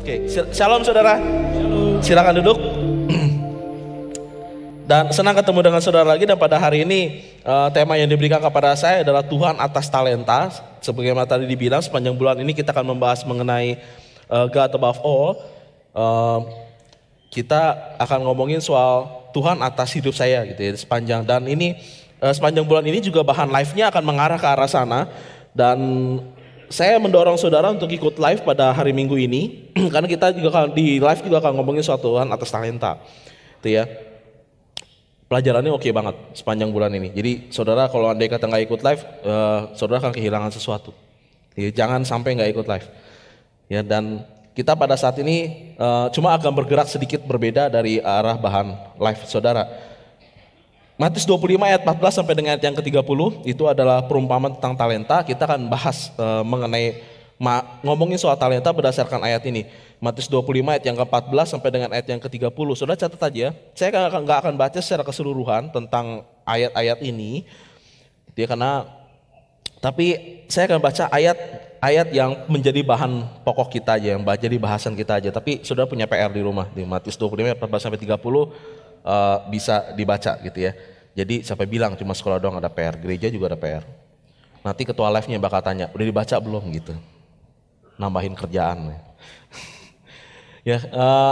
Oke, shalom saudara. Silakan duduk. Dan senang ketemu dengan saudara lagi, dan pada hari ini tema yang diberikan kepada saya adalah Tuhan atas talenta. Sebagaimana tadi dibilang, sepanjang bulan ini kita akan membahas mengenai God above all. Kita akan ngomongin soal Tuhan atas hidup saya gitu ya sepanjang, dan ini sepanjang bulan ini juga bahan live-nya akan mengarah ke arah sana. Dan saya mendorong saudara untuk ikut live pada hari Minggu ini karena kita juga di live juga akan ngomongin soal Tuhan atas talenta. Itu ya. Pelajarannya oke banget sepanjang bulan ini. Jadi saudara kalau andai kata nggak ikut live, saudara akan kehilangan sesuatu. Jadi, jangan sampai nggak ikut live. Ya, dan kita pada saat ini cuma akan bergerak sedikit berbeda dari arah bahan live saudara. Matius 25 ayat 14 sampai dengan ayat yang ke-30 itu adalah perumpamaan tentang talenta. Kita akan bahas mengenai ngomongin soal talenta berdasarkan ayat ini. Matius 25 ayat yang ke-14 sampai dengan ayat yang ke-30. Saudara catat aja. Saya nggak akan baca secara keseluruhan tentang ayat-ayat ini. Dia tapi saya akan baca ayat yang menjadi bahan pokok kita aja, yang jadi bahasan kita aja. Tapi saudara punya PR di rumah di Matius 25 ayat 14 sampai 30 bisa dibaca gitu ya. Jadi sampai bilang cuma sekolah doang ada PR, gereja juga ada PR. Nanti ketua live-nya bakal tanya, udah dibaca belum gitu. Nambahin kerjaan. Ya,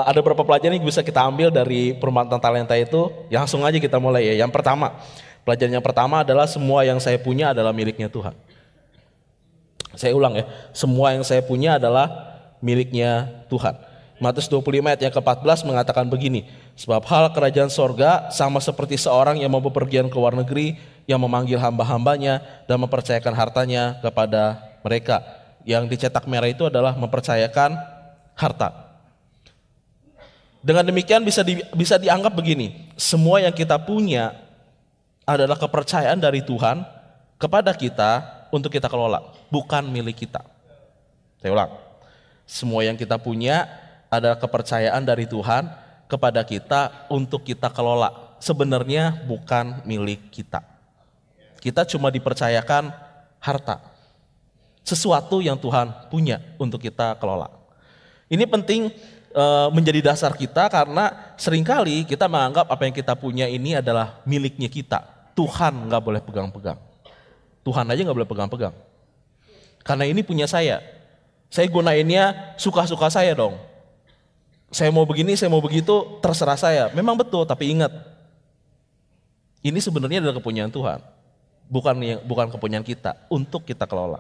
ada beberapa pelajaran yang bisa kita ambil dari perumpamaan talenta itu. Ya, langsung aja kita mulai ya. Yang pertama, pelajaran yang pertama adalah semua yang saya punya adalah miliknya Tuhan. Saya ulang ya, semua yang saya punya adalah miliknya Tuhan. Matius 25 ayat yang ke-14 mengatakan begini, sebab hal kerajaan sorga sama seperti seorang yang mau bepergian ke luar negeri, yang memanggil hamba-hambanya dan mempercayakan hartanya kepada mereka. Yang dicetak merah itu adalah mempercayakan harta. Dengan demikian bisa dianggap begini, semua yang kita punya adalah kepercayaan dari Tuhan kepada kita untuk kita kelola, bukan milik kita. Saya ulang, semua yang kita punya adalah kepercayaan dari Tuhan kepada kita untuk kita kelola. Sebenarnya bukan milik kita. Kita cuma dipercayakan harta. Sesuatu yang Tuhan punya untuk kita kelola. Ini penting menjadi dasar kita karena seringkali kita menganggap apa yang kita punya ini adalah miliknya kita. Tuhan gak boleh pegang-pegang. Tuhan aja gak boleh pegang-pegang. Karena ini punya saya. Saya gunainnya suka-suka saya dong. Saya mau begini, saya mau begitu, terserah saya. Memang betul, tapi ingat, ini sebenarnya adalah kepunyaan Tuhan, bukan kepunyaan kita untuk kita kelola.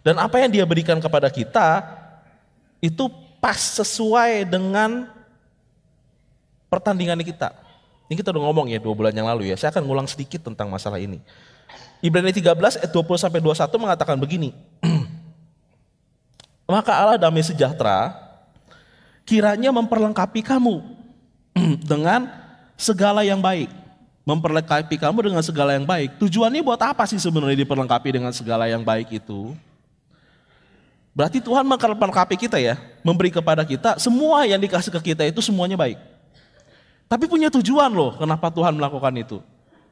Dan apa yang Dia berikan kepada kita itu pas sesuai dengan pertandingan kita. Ini kita udah ngomong ya 2 bulan yang lalu ya. Saya akan ngulang sedikit tentang masalah ini. Ibrani 13 ayat 20 sampai 21 mengatakan begini. Maka Allah damai sejahtera kiranya memperlengkapi kamu dengan segala yang baik. Memperlengkapi kamu dengan segala yang baik. Tujuannya buat apa sih sebenarnya diperlengkapi dengan segala yang baik itu? Berarti Tuhan memperlengkapi kita ya. Memberi kepada kita, semua yang dikasih ke kita itu semuanya baik. Tapi punya tujuan loh kenapa Tuhan melakukan itu.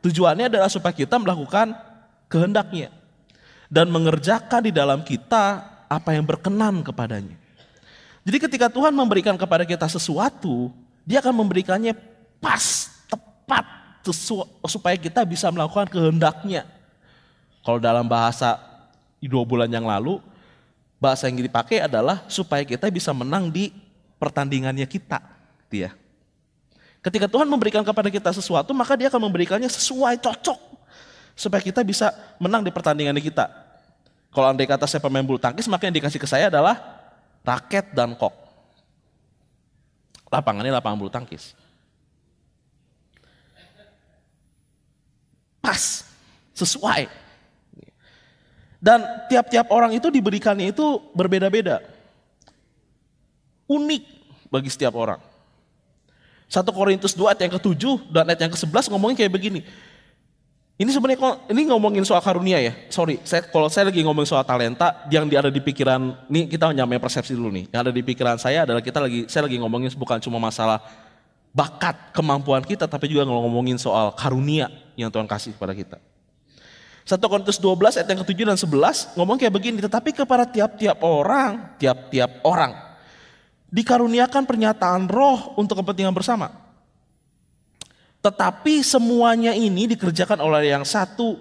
Tujuannya adalah supaya kita melakukan kehendaknya. Dan mengerjakan di dalam kita apa yang berkenan kepadanya. Jadi ketika Tuhan memberikan kepada kita sesuatu, Dia akan memberikannya pas, tepat, supaya kita bisa melakukan kehendaknya. Kalau dalam bahasa 2 bulan yang lalu, bahasa yang dipakai adalah supaya kita bisa menang di pertandingannya kita. Dia. Ketika Tuhan memberikan kepada kita sesuatu, maka Dia akan memberikannya sesuai, cocok, supaya kita bisa menang di pertandingannya kita. Kalau andai kata saya pemain bulu tangkis, maka yang dikasih ke saya adalah raket dan kok. Lapangannya lapangan bulu tangkis. Pas, sesuai. Dan tiap-tiap orang itu diberikannya itu berbeda-beda. Unik bagi setiap orang. 1 Korintus 2 ayat yang ke-7 dan ayat yang ke-11 ngomongin kayak begini. Ini sebenarnya ini ngomongin soal karunia ya. Sorry, kalau saya lagi ngomongin soal talenta, yang ada di pikiran, ini kita nyamain persepsi dulu nih. Yang ada di pikiran saya adalah saya lagi ngomongin bukan cuma masalah bakat, kemampuan kita, tapi juga ngomongin soal karunia yang Tuhan kasih kepada kita. 1 Korintus 12 ayat yang ke-7 dan 11 ngomong kayak begini, tetapi kepada tiap-tiap orang dikaruniakan pernyataan roh untuk kepentingan bersama. Tetapi semuanya ini dikerjakan oleh yang satu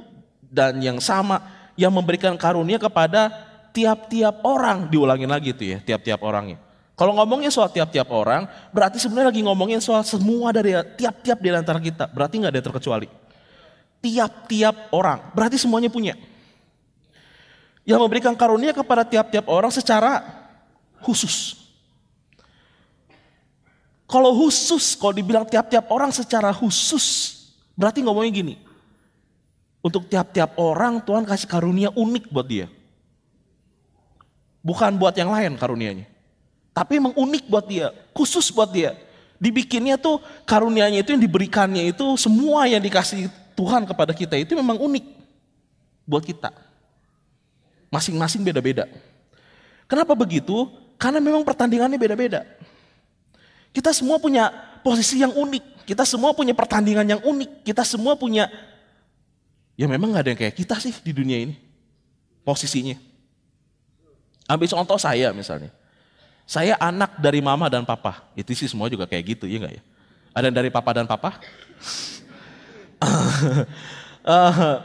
dan yang sama yang memberikan karunia kepada tiap-tiap orang. Diulangin lagi itu ya, tiap-tiap orangnya. Kalau ngomongin soal tiap-tiap orang, berarti sebenarnya lagi ngomongin soal semua dari tiap-tiap di antara kita. Berarti nggak ada yang terkecuali. Tiap-tiap orang, berarti semuanya punya. Yang memberikan karunia kepada tiap-tiap orang secara khusus. Kalau khusus, kalau dibilang tiap-tiap orang secara khusus, berarti ngomongnya gini. Untuk tiap-tiap orang Tuhan kasih karunia unik buat dia. Bukan buat yang lain karunianya. Tapi emang unik buat dia, khusus buat dia. Dibikinnya tuh karunianya itu yang diberikannya itu semua yang dikasih Tuhan kepada kita itu memang unik buat kita. Masing-masing beda-beda. Kenapa begitu? Karena memang pertandingannya beda-beda. Kita semua punya posisi yang unik. Kita semua punya pertandingan yang unik. Kita semua punya, ya memang gak ada yang kayak kita sih di dunia ini. Posisinya. Ambil contoh saya misalnya. Saya anak dari mama dan papa. Itu sih semua juga kayak gitu, ya gak ya? Ada yang dari papa dan papa?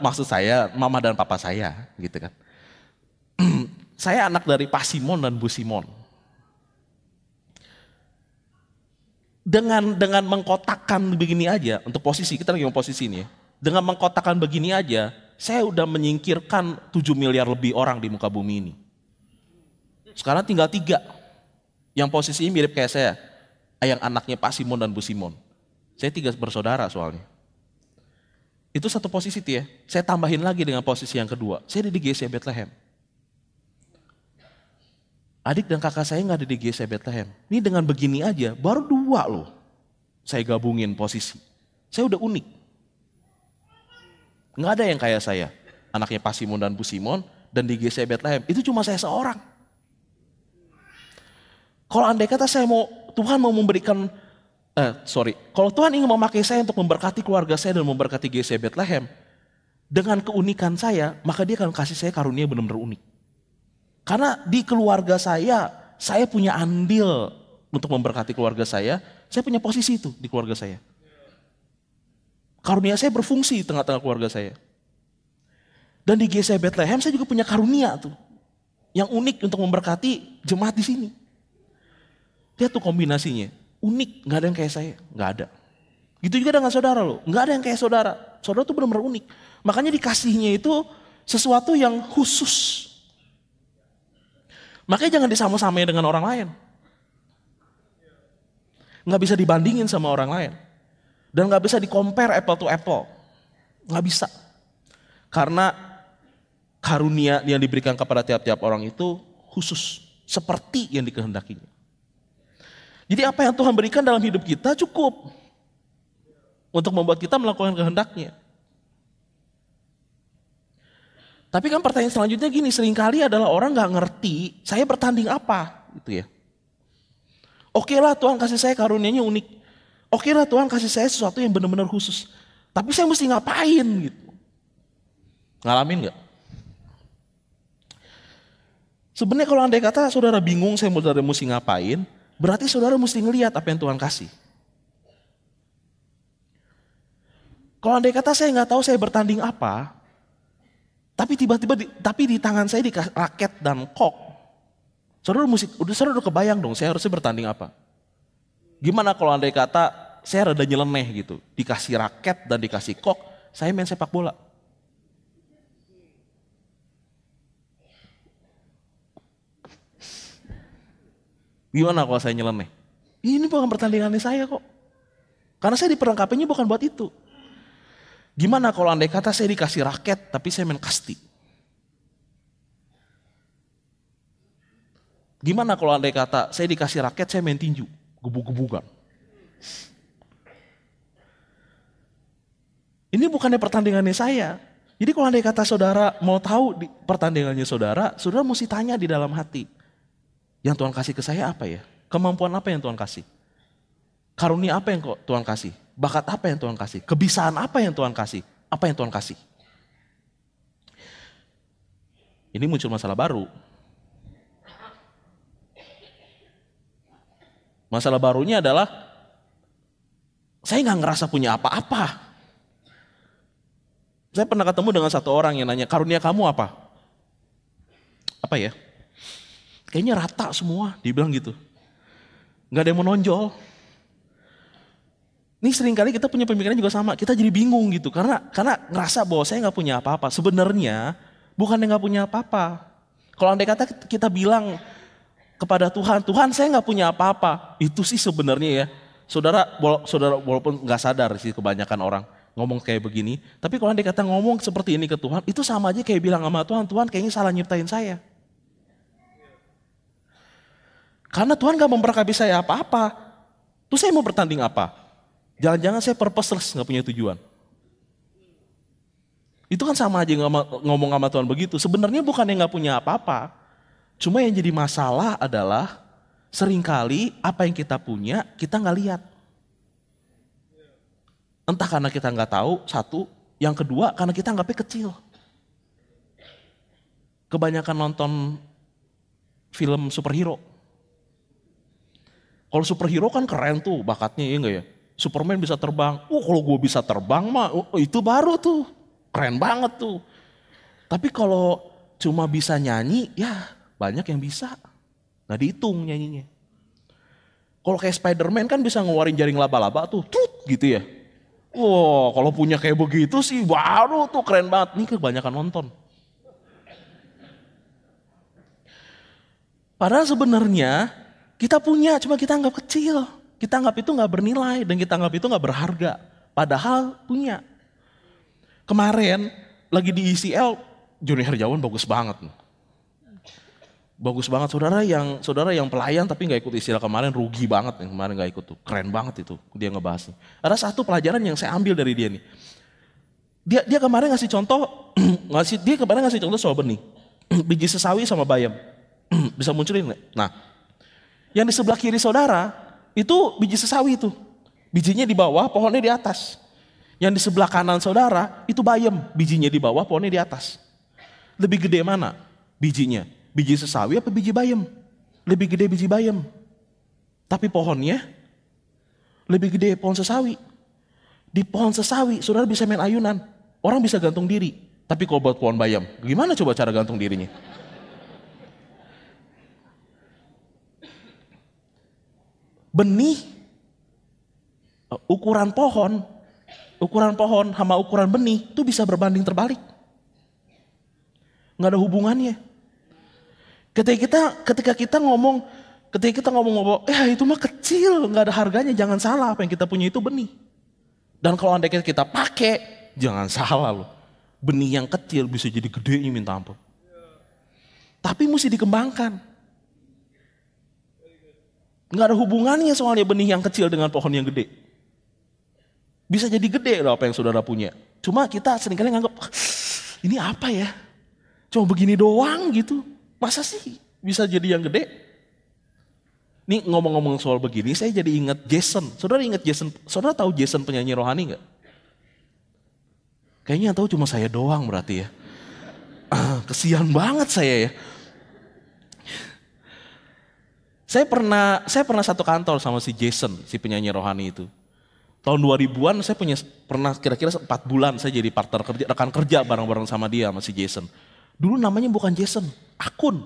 Maksud saya mama dan papa saya gitu kan. Saya anak dari Pak Simon dan Bu Simon. Dengan mengkotakkan begini aja, untuk posisi, kita lagi mau posisi ini ya. Dengan mengkotakkan begini aja, saya udah menyingkirkan 7 miliar lebih orang di muka bumi ini. Sekarang tinggal 3, yang posisinya mirip kayak saya, yang anaknya Pak Simon dan Bu Simon. Saya 3 bersaudara soalnya. Itu satu posisi tuh ya, saya tambahin lagi dengan posisi yang kedua, saya ada di GC Bethlehem. Adik dan kakak saya nggak ada di GC Bethlehem. Ini dengan begini aja, baru 2 loh. Saya gabungin posisi. Saya udah unik. Nggak ada yang kayak saya. Anaknya Pak Simon dan Bu Simon, dan di GC Bethlehem. Itu cuma saya seorang. Kalau andai kata Tuhan mau memberikan, kalau Tuhan ingin memakai saya untuk memberkati keluarga saya dan memberkati GC Bethlehem, dengan keunikan saya, maka dia akan kasih saya karunia benar-benar unik. Karena di keluarga saya punya andil untuk memberkati keluarga saya punya posisi itu di keluarga saya. Karunia saya berfungsi di tengah-tengah keluarga saya. Dan di GC Bethlehem saya juga punya karunia tuh, yang unik untuk memberkati jemaat di sini. Lihat tuh kombinasinya, unik, nggak ada yang kayak saya, nggak ada. Gitu juga dengan saudara loh, nggak ada yang kayak saudara. Saudara tuh benar-benar unik. Makanya dikasihnya itu sesuatu yang khusus. Makanya jangan disama-samain dengan orang lain. Nggak bisa dibandingin sama orang lain. Dan nggak bisa di-compare apple to apple. Nggak bisa. Karena karunia yang diberikan kepada tiap-tiap orang itu khusus. Seperti yang dikehendakinya. Jadi apa yang Tuhan berikan dalam hidup kita cukup. Untuk membuat kita melakukan kehendaknya. Tapi kan pertanyaan selanjutnya gini, seringkali adalah orang gak ngerti saya bertanding apa gitu ya. Oke lah Tuhan kasih saya karunianya unik. Oke lah Tuhan kasih saya sesuatu yang benar-benar khusus. Tapi saya mesti ngapain gitu. Ngalamin gak? Sebenarnya kalau andai kata saudara bingung saya mesti ngapain, berarti saudara mesti ngelihat apa yang Tuhan kasih. Kalau andai kata saya gak tahu saya bertanding apa, tapi tiba-tiba di tangan saya dikasih raket dan kok. Saudara udah kebayang dong saya harusnya bertanding apa. Gimana kalau andai kata saya rada nyeleneh gitu. Dikasih raket dan dikasih kok, saya main sepak bola. Gimana kalau saya nyeleneh? Ini bukan pertandingannya saya kok. Karena saya diperlengkapinya bukan buat itu. Gimana kalau andai kata saya dikasih raket tapi saya main kasti? Gimana kalau andai kata saya dikasih raket saya main tinju, gebuk-gebukan? Ini bukannya pertandingannya saya. Jadi kalau andai kata saudara mau tahu pertandingannya saudara mesti tanya di dalam hati. Yang Tuhan kasih ke saya apa ya? Kemampuan apa yang Tuhan kasih? Karunia apa yang Tuhan kasih? Bakat apa yang Tuhan kasih? Kebisaan apa yang Tuhan kasih? Apa yang Tuhan kasih? Ini muncul masalah baru. Masalah barunya adalah saya nggak ngerasa punya apa-apa. Saya pernah ketemu dengan satu orang yang nanya, karunia kamu apa? Apa ya? Kayaknya rata semua, dia bilang gitu. Nggak ada yang menonjol. Ini seringkali kita punya pemikiran juga sama, kita jadi bingung gitu. Karena ngerasa bahwa saya nggak punya apa-apa. Sebenarnya bukan yang nggak punya apa-apa. Kalau andai kata kita bilang kepada Tuhan, Tuhan saya nggak punya apa-apa. Itu sih sebenarnya ya. Saudara walaupun nggak sadar sih kebanyakan orang ngomong kayak begini. Tapi kalau andai kata ngomong seperti ini ke Tuhan, itu sama aja kayak bilang sama Tuhan, Tuhan kayaknya salah nyiptain saya. Karena Tuhan gak memberkati saya apa-apa. Terus saya mau bertanding apa? Jangan-jangan saya purposeless, gak punya tujuan. Itu kan sama aja ngomong sama Tuhan begitu. Sebenarnya bukan yang gak punya apa-apa. Cuma yang jadi masalah adalah seringkali apa yang kita punya kita gak lihat. Entah karena kita gak tahu, satu. Yang kedua karena kita anggapnya kecil. Kebanyakan nonton film superhero. Kalau superhero kan keren tuh bakatnya, ya enggak ya? Superman bisa terbang. Kalau gue bisa terbang mah itu baru tuh. Keren banget tuh. Tapi kalau cuma bisa nyanyi, ya banyak yang bisa. Nggak dihitung nyanyinya. Kalau kayak Spider-Man kan bisa ngeluarin jaring laba-laba tuh. Tut gitu ya. Kalau punya kayak begitu sih baru tuh keren banget. Ini kebanyakan nonton. Padahal sebenarnya kita punya, cuma kita anggap kecil. Kita anggap itu gak bernilai dan kita anggap itu gak berharga. Padahal punya. Kemarin lagi di ICL, Joni Herjawan bagus banget. Bagus banget, saudara yang pelayan tapi gak ikut ICL kemarin rugi banget. Yang kemarin gak ikut tuh, keren banget itu dia ngebahasnya. Ada satu pelajaran yang saya ambil dari dia nih. Dia kemarin ngasih contoh, dia kemarin ngasih contoh soal benih. Biji sesawi sama bayam. Bisa munculin gak? Nah. Yang di sebelah kiri saudara, itu biji sesawi itu. Bijinya di bawah, pohonnya di atas. Yang di sebelah kanan saudara, itu bayam. Bijinya di bawah, pohonnya di atas. Lebih gede mana bijinya? Biji sesawi apa biji bayam? Lebih gede biji bayam. Tapi pohonnya lebih gede pohon sesawi. Di pohon sesawi, saudara bisa main ayunan. Orang bisa gantung diri. Tapi kalau buat pohon bayam, gimana coba cara gantung dirinya? Benih, ukuran pohon sama ukuran benih itu bisa berbanding terbalik. Nggak ada hubungannya. Ketika kita ngomong itu mah kecil, nggak ada harganya, jangan salah, apa yang kita punya itu benih. Dan kalau andai kita pakai, jangan salah loh. Benih yang kecil bisa jadi gedenya minta ampun. Tapi mesti dikembangkan. Nggak ada hubungannya soalnya benih yang kecil dengan pohon yang gede. Bisa jadi gede loh apa yang saudara punya. Cuma kita seringkali nganggap, ini apa ya? Cuma begini doang gitu. Masa sih bisa jadi yang gede? Nih ngomong-ngomong soal begini, saya jadi ingat Jason. Saudara ingat Jason? Saudara tahu Jason penyanyi rohani nggak? Kayaknya yang tahu cuma saya doang berarti ya. Kesian banget saya ya. Saya pernah satu kantor sama si Jason, si penyanyi rohani itu. Tahun 2000-an saya pernah kira-kira 4 bulan saya jadi partner kerja, rekan kerja bareng-bareng sama dia, sama si Jason. Dulu namanya bukan Jason, Akun.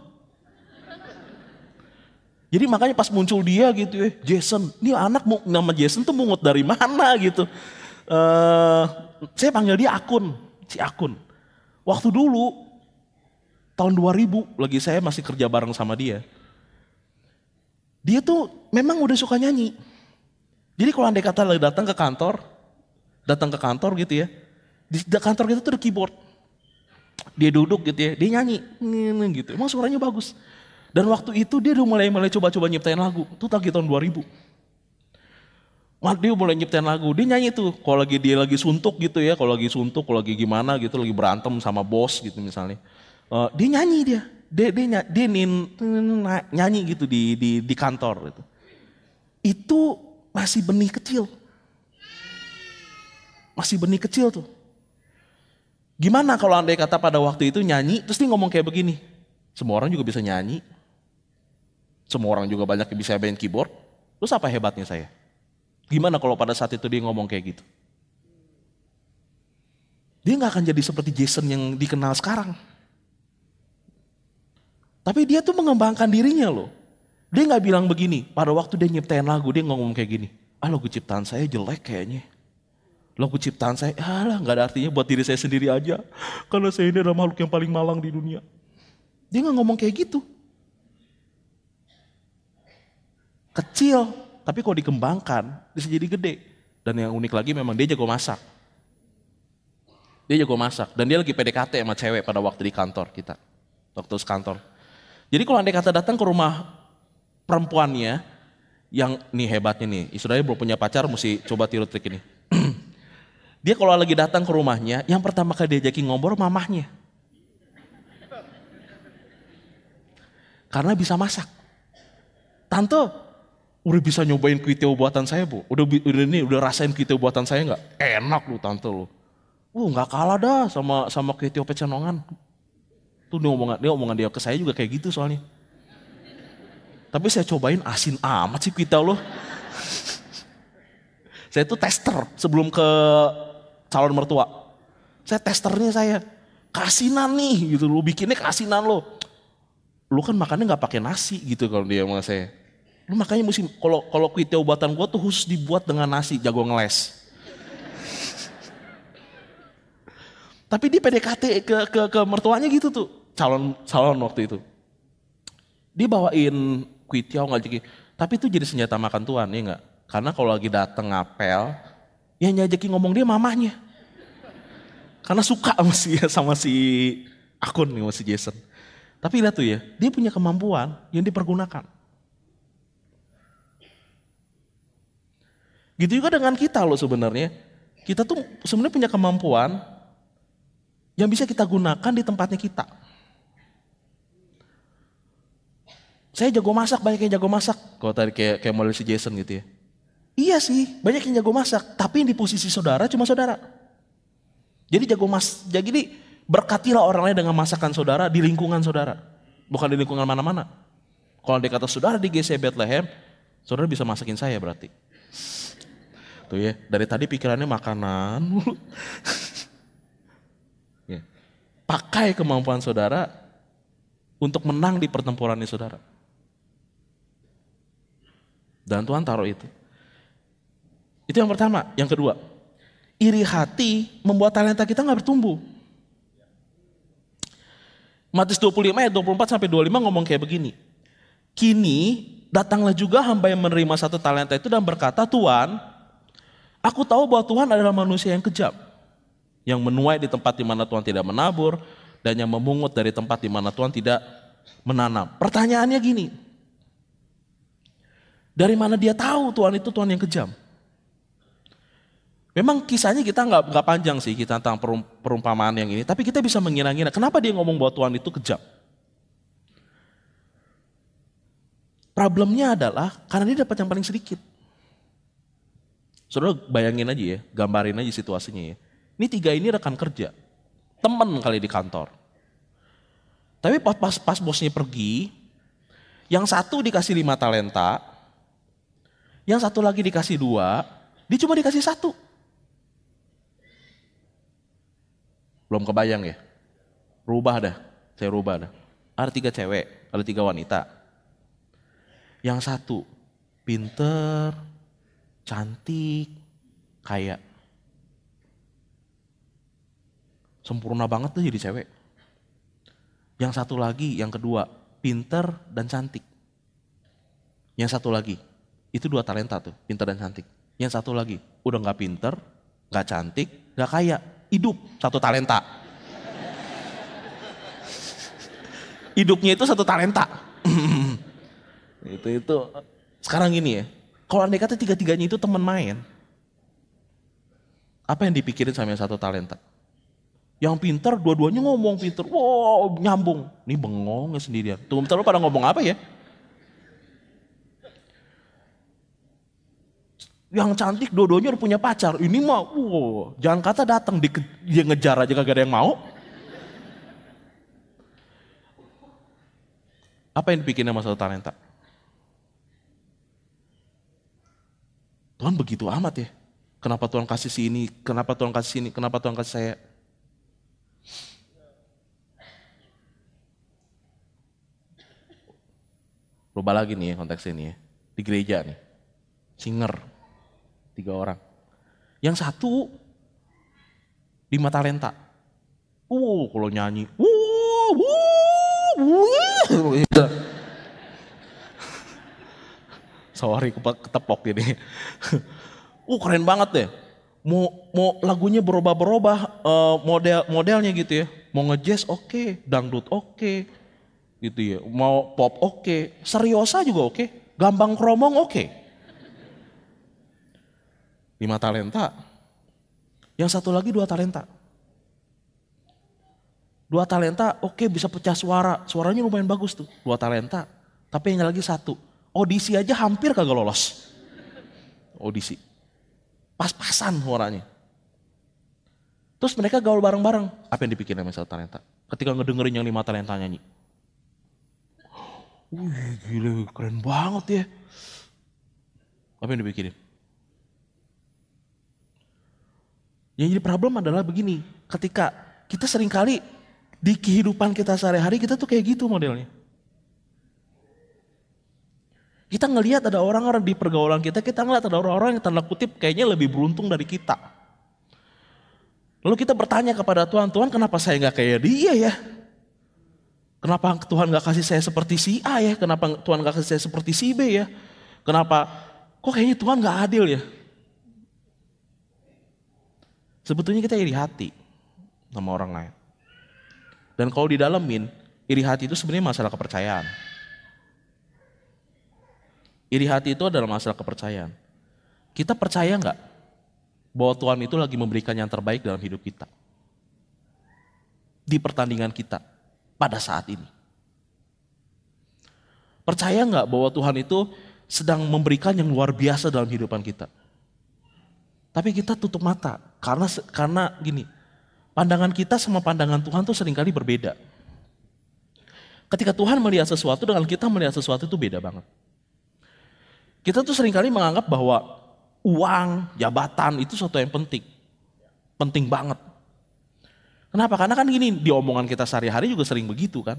Jadi makanya pas muncul dia gitu ya, Jason, ini anak nama Jason tuh mungut dari mana gitu. Saya panggil dia Akun, si Akun. Waktu dulu, tahun 2000, lagi saya masih kerja bareng sama dia. Dia tuh memang udah suka nyanyi. Jadi kalau andai kata lagi datang ke kantor gitu ya. Di kantor kita tuh ada keyboard. Dia duduk gitu ya, dia nyanyi gitu. Emang suaranya bagus. Dan waktu itu dia udah mulai coba-coba nyiptain lagu. Itu lagi tahun 2000. Dia mulai nyiptain lagu, dia nyanyi tuh. Kalau dia lagi suntuk gitu ya, kalau lagi gimana gitu, lagi berantem sama bos gitu misalnya. Dia nyanyi dia. Dia nyanyi gitu di kantor gitu. Itu masih benih kecil. Masih benih kecil tuh. Gimana kalau andai kata pada waktu itu nyanyi, terus dia ngomong kayak begini. Semua orang juga bisa nyanyi. Semua orang juga banyak yang bisa main keyboard. Terus apa hebatnya saya? Gimana kalau pada saat itu dia ngomong kayak gitu? Dia gak akan jadi seperti Jason yang dikenal sekarang. Tapi dia tuh mengembangkan dirinya loh. Dia gak bilang begini, pada waktu dia nyiptain lagu dia ngomong kayak gini. Lagu ciptaan saya jelek kayaknya. Lagu ciptaan saya, gak ada artinya buat diri saya sendiri aja. Karena saya ini adalah makhluk yang paling malang di dunia. Dia gak ngomong kayak gitu. Kecil, tapi kalau dikembangkan bisa jadi gede. Dan yang unik lagi memang dia jago masak. Dia jago masak dan dia lagi PDKT sama cewek pada waktu di kantor kita. Waktu sekantor. Jadi kalau andai kata datang ke rumah perempuannya yang nih hebatnya nih, saudaranya belum punya pacar mesti coba tiru trik ini. Dia kalau lagi datang ke rumahnya, yang pertama kali diajakin ngobrol mamahnya. Karena bisa masak. Tante, udah bisa nyobain kuitiau buatan saya bu? Udah rasain kuitiau buatan saya nggak? Enak lu tante lu. Nggak kalah dah sama kuitiau Pecenongan. Tuh dia omongan dia ke saya juga kayak gitu soalnya. Tapi saya cobain asin amat sih kuitiau lo. Saya tuh tester sebelum ke calon mertua. Saya testernya saya. Kasinan nih gitu, lu bikinnya kasinan lo. Lu kan makannya nggak pakai nasi gitu kalau dia sama saya. Lu makanya mesti kalau kuitiau buatan gua tuh khusus dibuat dengan nasi, jago ngeles. Tapi dia PDKT ke mertuanya gitu tuh, calon waktu itu. Dia bawain kuitiau ngajakin, tapi itu jadi senjata makan Tuhan ya enggak? Karena kalau lagi dateng ngapel, yang ngajakin ngomong dia mamahnya. Karena suka sama si Akun nih, sama si Jason. Tapi lihat tuh ya, dia punya kemampuan yang dipergunakan. Gitu juga dengan kita loh sebenarnya. Kita tuh sebenarnya punya kemampuan yang bisa kita gunakan di tempatnya kita. Saya jago masak, banyak yang jago masak. Kalau tadi kayak model si Jason gitu ya. Iya sih, banyak yang jago masak. Tapi yang di posisi saudara cuma saudara. Jadi jadi berkatilah orang lain dengan masakan saudara di lingkungan saudara. Bukan di lingkungan mana-mana. Kalau dia kata saudara di GC Bethlehem, saudara bisa masakin saya berarti. Tuh ya, dari tadi pikirannya makanan. Ya. Pakai kemampuan saudara untuk menang di pertempurannya saudara. Dan Tuhan taruh itu. Itu yang pertama. Yang kedua, iri hati membuat talenta kita gak bertumbuh. Matius 25 ayat 24 sampai 25 ngomong kayak begini. Kini datanglah juga hamba yang menerima satu talenta itu dan berkata, Tuhan, aku tahu bahwa Tuhan adalah manusia yang kejam. Yang menuai di tempat di mana Tuhan tidak menabur. Dan yang memungut dari tempat di mana Tuhan tidak menanam. Pertanyaannya gini. Dari mana dia tahu Tuhan itu Tuhan yang kejam? Memang kisahnya kita nggak panjang sih kita tentang perumpamaan yang ini. Tapi kita bisa mengira-ngira kenapa dia ngomong bahwa Tuhan itu kejam. Problemnya adalah karena dia dapat yang paling sedikit. Saudara bayangin aja ya, gambarin aja situasinya ya. Ini 3 ini rekan kerja, teman kali di kantor. Tapi pas bosnya pergi, yang satu dikasih 5 talenta, yang satu lagi dikasih 2, dia cuma dikasih 1. Belum kebayang ya? Saya rubah dah. Ada 3 cewek, ada 3 wanita. Yang satu pinter, cantik, kaya. Sempurna banget tuh jadi cewek. Yang satu lagi, yang kedua, pinter dan cantik. Yang satu lagi, itu 2 talenta tuh, pinter dan cantik. Yang satu lagi, udah gak pinter, gak cantik, gak kaya. Hidup 1 talenta. Hidupnya itu 1 talenta. itu sekarang gini ya. Kalau andai kata 3-3-nya itu teman main. Apa yang dipikirin sama yang 1 talenta? Yang pinter dua-duanya ngomong pinter. Wow, nyambung. Ini bengongnya sendirian. Tuh bentar lu pada ngomong apa ya? Yang cantik dua-duanya udah punya pacar. Ini mah, jangan kata datang dia ngejar aja kagak ada yang mau. Apa yang dibikin sama 1 talenta? Tuhan begitu amat ya. Kenapa Tuhan kasih si ini, kenapa Tuhan kasih ini, kenapa Tuhan kasih saya. Berubah lagi nih ya konteksnya nih ya. Di gereja nih. Singer. 3 orang. Yang satu 5 talenta. Kalau nyanyi. Sorry ketepok gini. Keren banget deh. Mau lagunya berubah-berubah modelnya gitu ya. Mau nge-jazz oke, dangdut oke. Gitu ya. Mau pop oke, seriosa juga oke, gambang kromong oke. 5 talenta. Yang satu lagi 2 talenta. 2 talenta oke bisa pecah suara. Suaranya lumayan bagus tuh. 2 talenta. Tapi yang lagi 1. Audisi aja hampir kagak lolos. Audisi. Pas-pasan suaranya. Terus mereka gaul bareng-bareng. Apa yang dipikirin sama 1 talenta? Ketika ngedengerin yang 5 talenta nyanyi. Wih gila keren banget ya. Apa yang dipikirin? Yang jadi problem adalah begini. Ketika kita seringkali di kehidupan kita sehari-hari kita tuh kayak gitu modelnya. Kita ngelihat ada orang-orang di pergaulan kita ngelihat ada orang-orang yang tanda kutip kayaknya lebih beruntung dari kita. Lalu kita bertanya kepada Tuhan, Tuhan kenapa saya gak kayak dia ya? Kenapa Tuhan gak kasih saya seperti si A ya? Kenapa Tuhan gak kasih saya seperti si B ya? Kenapa? Kok kayaknya Tuhan gak adil ya? Sebetulnya kita iri hati sama orang lain. Dan kalau didalemin, iri hati itu sebenarnya masalah kepercayaan. Iri hati itu adalah masalah kepercayaan. Kita percaya nggak bahwa Tuhan itu lagi memberikan yang terbaik dalam hidup kita? Di pertandingan kita pada saat ini. Percaya nggak bahwa Tuhan itu sedang memberikan yang luar biasa dalam kehidupan kita? Tapi kita tutup mata karena gini. Pandangan kita sama pandangan Tuhan tuh seringkali berbeda. Ketika Tuhan melihat sesuatu dengan kita melihat sesuatu itu beda banget. Kita tuh seringkali menganggap bahwa uang, jabatan itu sesuatu yang penting. Penting banget. Kenapa? Karena kan gini, di omongan kita sehari-hari juga sering begitu kan.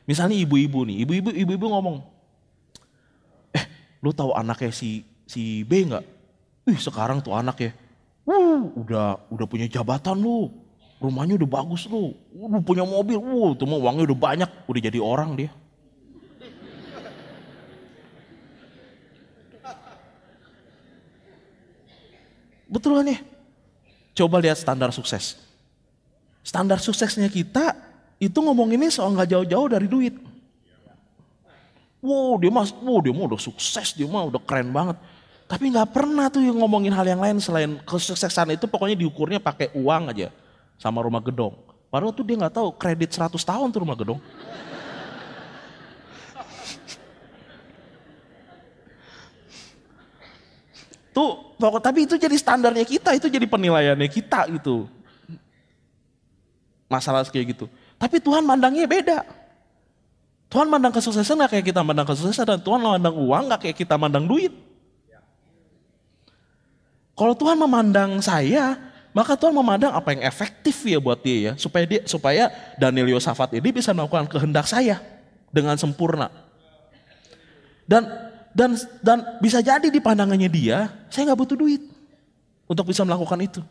Misalnya ibu-ibu nih, ibu-ibu ngomong, lu tahu anaknya si B nggak? Sekarang tuh anaknya, udah punya jabatan lu. Rumahnya udah bagus lu punya mobil, tuh mah uangnya udah banyak, udah jadi orang dia. Betul kan ya? Coba lihat standar sukses. Standar suksesnya kita itu ngomonginnya soal gak jauh-jauh dari duit. Dia mah udah sukses, dia mah udah keren banget. Tapi gak pernah tuh yang ngomongin hal yang lain selain kesuksesan itu pokoknya diukurnya pakai uang aja. Sama rumah gedong. Padahal tuh dia gak tahu kredit 100 tahun tuh rumah gedong. Tapi itu jadi standarnya kita, itu jadi penilaiannya kita gitu. Masalah kayak gitu. Tapi Tuhan mandangnya beda. Tuhan mandang kesuksesan gak kayak kita mandang kesuksesan, dan Tuhan mandang uang gak kayak kita mandang duit. Kalau Tuhan memandang saya, maka Tuhan memandang apa yang efektif ya buat dia ya, supaya Daniel Yosafat ini bisa melakukan kehendak saya dengan sempurna. Dan bisa jadi di pandangannya dia, saya nggak butuh duit untuk bisa melakukan itu.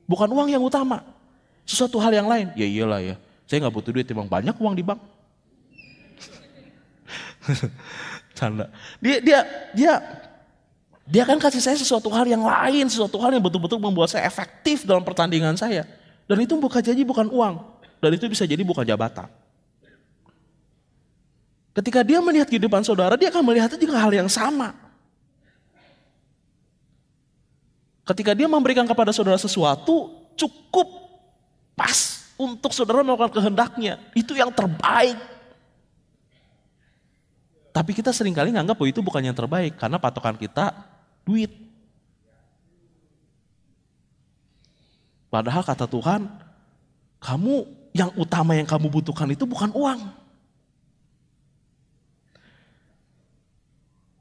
Bukan uang yang utama, sesuatu hal yang lain. Ya iyalah ya, saya nggak butuh duit, emang banyak uang di bank. Canda. Dia kan kasih saya sesuatu hal yang lain, sesuatu hal yang betul-betul membuat saya efektif dalam pertandingan saya. Dan itu bukan uang. Dan itu bisa jadi bukan jabatan. Ketika dia melihat kehidupan saudara, dia akan melihatnya juga hal yang sama. Ketika dia memberikan kepada saudara sesuatu, cukup pas untuk saudara melakukan kehendaknya. Itu yang terbaik. Tapi kita seringkali nganggap bahwa itu bukan yang terbaik, karena patokan kita duit. Padahal kata Tuhan, kamu yang utama yang kamu butuhkan itu bukan uang.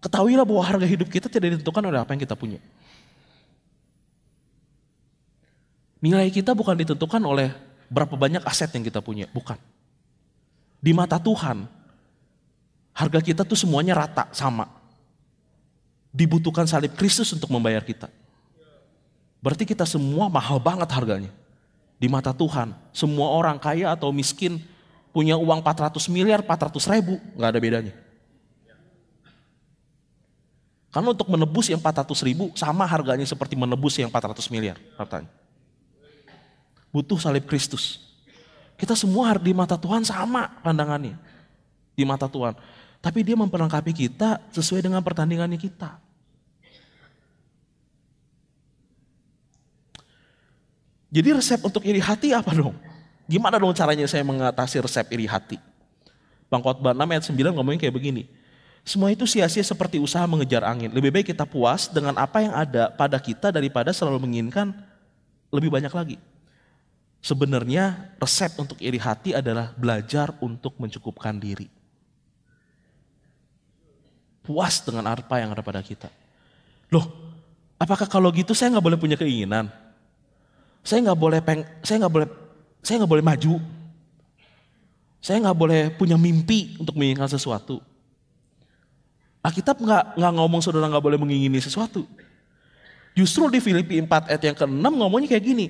Ketahuilah bahwa harga hidup kita tidak ditentukan oleh apa yang kita punya. Nilai kita bukan ditentukan oleh berapa banyak aset yang kita punya, bukan. Di mata Tuhan, harga kita tuh semuanya rata, sama. Dibutuhkan salib Kristus untuk membayar kita. Berarti kita semua mahal banget harganya. Di mata Tuhan, semua orang kaya atau miskin punya uang 400 miliar, 400 ribu, gak ada bedanya. Karena untuk menebus yang 400 ribu sama harganya seperti menebus yang 400 miliar. Katanya. Butuh salib Kristus. Kita semua di mata Tuhan sama pandangannya. Di mata Tuhan. Tapi dia memperlengkapi kita sesuai dengan pertandingannya kita. Jadi resep untuk iri hati apa dong? Gimana dong caranya saya mengatasi resep iri hati? Pengkhotbah 6 ayat 9 ngomongin kayak begini. Semua itu sia-sia seperti usaha mengejar angin. Lebih baik kita puas dengan apa yang ada pada kita daripada selalu menginginkan lebih banyak lagi. Sebenarnya resep untuk iri hati adalah belajar untuk mencukupkan diri. Puas dengan apa yang ada pada kita. Loh, apakah kalau gitu saya nggak boleh punya keinginan? Saya nggak boleh maju. Saya nggak boleh punya mimpi untuk menginginkan sesuatu. Alkitab nggak ngomong saudara nggak boleh mengingini sesuatu. Justru di Filipi 4 ayat yang ke-6 ngomongnya kayak gini.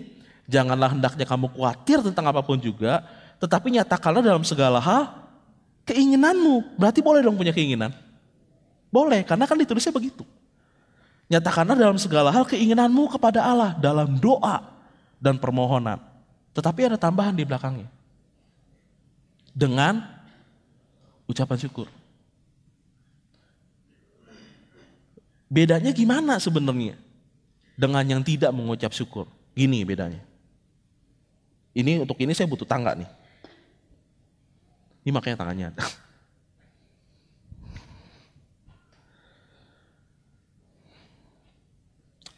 Janganlah hendaknya kamu khawatir tentang apapun juga, tetapi nyatakanlah dalam segala hal keinginanmu. Berarti boleh dong punya keinginan? Boleh, karena kan ditulisnya begitu. Nyatakanlah dalam segala hal keinginanmu kepada Allah dalam doa dan permohonan. Tetapi ada tambahan di belakangnya. Dengan ucapan syukur. Bedanya gimana sebenarnya dengan yang tidak mengucap syukur? Gini bedanya. Untuk ini saya butuh tangga nih. Ini makanya tangannya ada.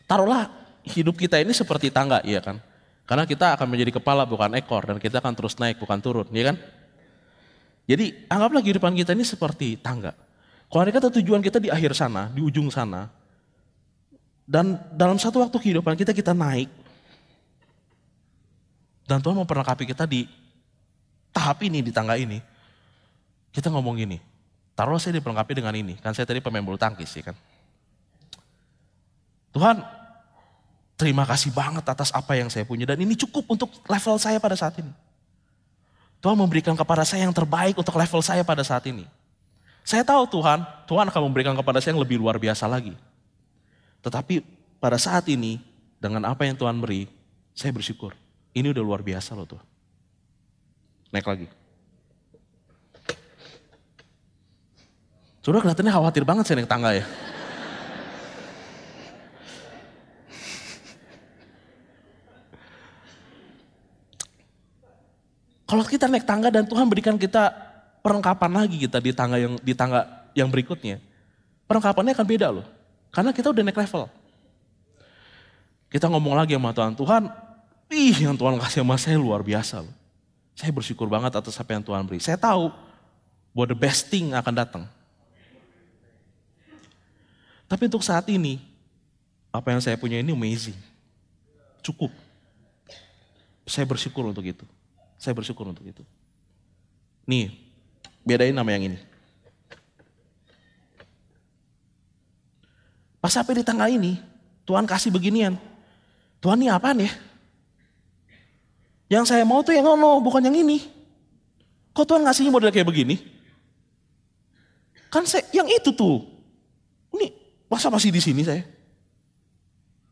Taruhlah hidup kita ini seperti tangga, iya kan? Karena kita akan menjadi kepala bukan ekor dan kita akan terus naik bukan turun, iya kan? Jadi anggaplah kehidupan kita ini seperti tangga. Kalau ada kata tujuan kita di akhir sana, di ujung sana, dan dalam satu waktu kehidupan kita naik, dan Tuhan memperlengkapi kita di tahap ini, di tangga ini. Kita ngomong gini, taruhlah saya diperlengkapi dengan ini. Kan saya tadi pemain bulu tangkis ya kan. Tuhan, terima kasih banget atas apa yang saya punya. Dan ini cukup untuk level saya pada saat ini. Tuhan memberikan kepada saya yang terbaik untuk level saya pada saat ini. Saya tahu Tuhan akan memberikan kepada saya yang lebih luar biasa lagi. Tetapi pada saat ini, dengan apa yang Tuhan beri, saya bersyukur. Ini udah luar biasa loh Tuhan. Naik lagi. Saudara kelihatannya khawatir banget saya naik tangga ya. Kalau kita naik tangga dan Tuhan berikan kita perlengkapan lagi kita di tangga yang berikutnya. Perlengkapannya akan beda loh. Karena kita udah naik level. Kita ngomong lagi sama Tuhan, yang Tuhan kasih sama saya luar biasa loh. Saya bersyukur banget atas apa yang Tuhan beri. Saya tahu bahwa the best thing akan datang. Tapi untuk saat ini, apa yang saya punya ini amazing. Cukup. Saya bersyukur untuk itu. Saya bersyukur untuk itu. Nih, bedain nama yang ini. Pas sampai di tangga ini, Tuhan kasih beginian. Tuhan ini apaan ya? Yang saya mau tuh yang bukan yang ini. Kok Tuhan ngasihnya model kayak begini? Kan yang itu tuh. Ini masa masih di sini saya?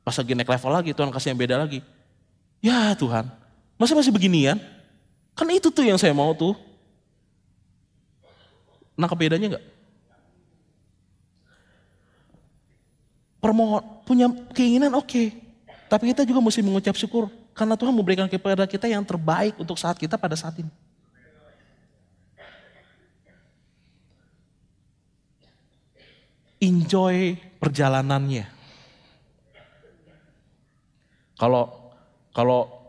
Pas lagi naik level lagi, Tuhan kasih yang beda lagi. Ya Tuhan, masa masih beginian? Kan itu tuh yang saya mau tuh. Nah bedanya enggak? Punya keinginan oke. Tapi kita juga mesti mengucap syukur. Karena Tuhan memberikan kepada kita yang terbaik untuk saat kita pada saat ini. Enjoy perjalanannya. Kalau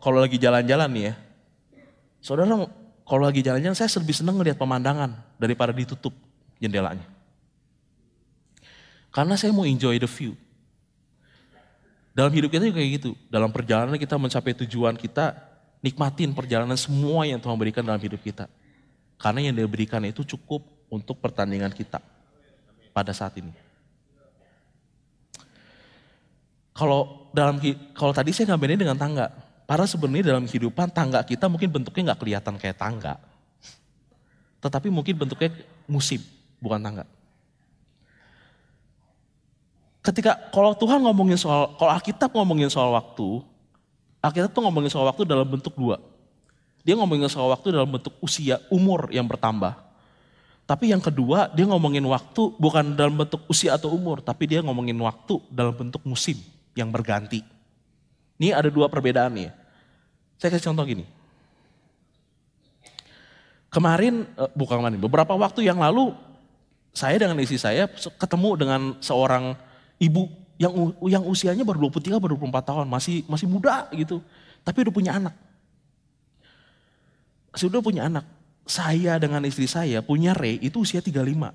lagi jalan-jalan nih ya. Saudara, kalau lagi jalan-jalan saya lebih senang ngelihat pemandangan daripada ditutup jendelanya. Karena saya mau enjoy the view. Dalam hidup kita juga kayak gitu. Dalam perjalanan kita mencapai tujuan kita, nikmatin perjalanan semua yang Tuhan berikan dalam hidup kita. Karena yang Dia berikan itu cukup untuk pertandingan kita pada saat ini. Kalau tadi saya ngambilnya dengan tangga. Karena sebenarnya dalam kehidupan tangga kita mungkin bentuknya nggak kelihatan kayak tangga. Tetapi mungkin bentuknya musim, bukan tangga. Kalau Tuhan kalau Alkitab ngomongin soal waktu, Alkitab tuh ngomongin soal waktu dalam bentuk dua. Dia ngomongin soal waktu dalam bentuk usia, umur yang bertambah. Tapi yang kedua, dia ngomongin waktu bukan dalam bentuk usia atau umur, tapi dia ngomongin waktu dalam bentuk musim yang berganti. Ini ada dua perbedaan nih. Saya kasih contoh gini. Beberapa waktu yang lalu, saya dengan istri saya ketemu dengan seorang ibu yang usianya baru 23, baru 24 tahun, masih muda gitu. Tapi udah punya anak. Sudah punya anak. Saya dengan istri saya punya Ray itu usia 35.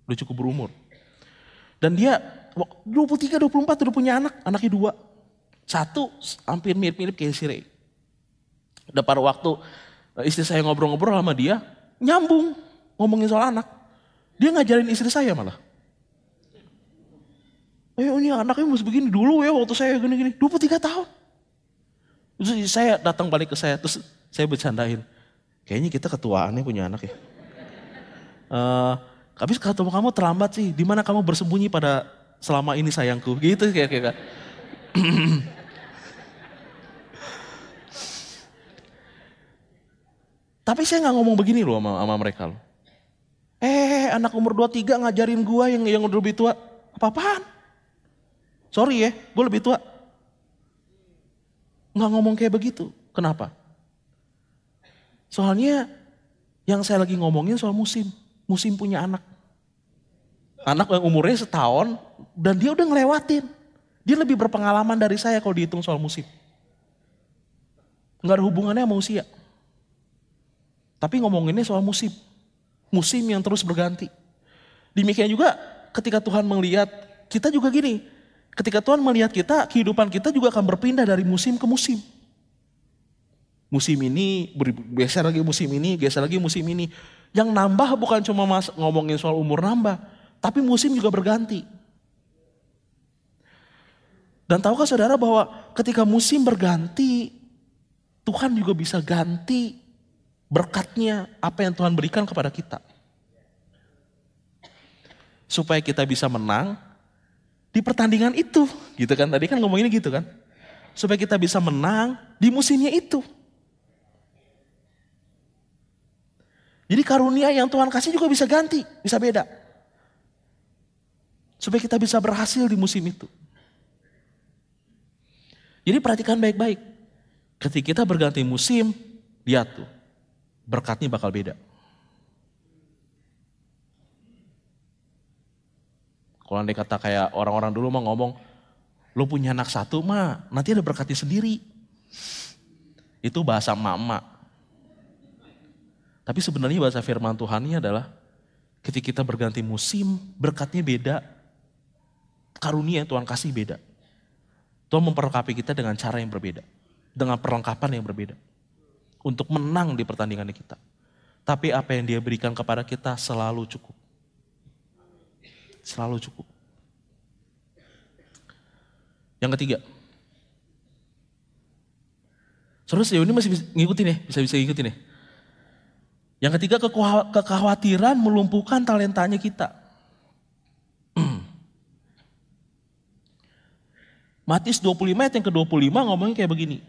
Udah cukup berumur. Dan dia 23, 24 udah punya anak, anaknya 2. Satu hampir mirip-mirip kayak si Ray. Dan pada waktu istri saya ngobrol-ngobrol sama dia, nyambung ngomongin soal anak. Dia ngajarin istri saya malah. Ini anaknya masih begini dulu ya waktu saya gini-gini. 23 tahun. Terus saya datang balik ke saya, terus saya bercandain. Kayaknya kita ketuaannya punya anak ya. Habis ketemu kamu terlambat sih. Di mana kamu bersembunyi pada selama ini sayangku. Gitu kayak. Tapi saya nggak ngomong begini loh sama mereka loh. Anak umur 23 ngajarin gua yang udah lebih tua. Apa-apaan? Sorry ya, gue lebih tua. Nggak ngomong kayak begitu. Kenapa? Soalnya yang saya lagi ngomongin soal musim. Musim punya anak. Anak yang umurnya setahun dan dia udah ngelewatin. Dia lebih berpengalaman dari saya kalau dihitung soal musim. Nggak ada hubungannya sama usia. Tapi ngomonginnya soal musim. Musim yang terus berganti. Demikian juga ketika Tuhan melihat kita juga gini. Ketika Tuhan melihat kita, kehidupan kita juga akan berpindah dari musim ke musim. Musim ini, geser lagi musim ini, geser lagi musim ini. Yang nambah bukan cuma ngomongin soal umur nambah, tapi musim juga berganti. Dan tahukah saudara bahwa ketika musim berganti, Tuhan juga bisa ganti berkatnya apa yang Tuhan berikan kepada kita. Supaya kita bisa menang di pertandingan itu, gitu kan? Tadi kan ngomonginnya gitu kan? Supaya kita bisa menang di musimnya itu. Jadi karunia yang Tuhan kasih juga bisa ganti, bisa beda. Supaya kita bisa berhasil di musim itu. Jadi perhatikan baik-baik. Ketika kita berganti musim, lihat tuh, berkatnya bakal beda. Kalau andai kata kayak orang-orang dulu mah ngomong, lo punya anak satu mah nanti ada berkatnya sendiri. Itu bahasa emak-emak. Tapi sebenarnya bahasa firman Tuhan ini adalah ketika kita berganti musim, berkatnya beda. Karunia yang Tuhan kasih beda. Tuhan memperlengkapi kita dengan cara yang berbeda. Dengan perlengkapan yang berbeda. Untuk menang di pertandingan kita. Tapi apa yang Dia berikan kepada kita selalu cukup. Selalu cukup. Yang ketiga. Saudara sejauh ini masih bisa ngikutin ya? Bisa ngikutin ya? Yang ketiga, kekhawatiran melumpuhkan talentanya kita. Matius 25 ayat yang ke-25 ngomongnya kayak begini.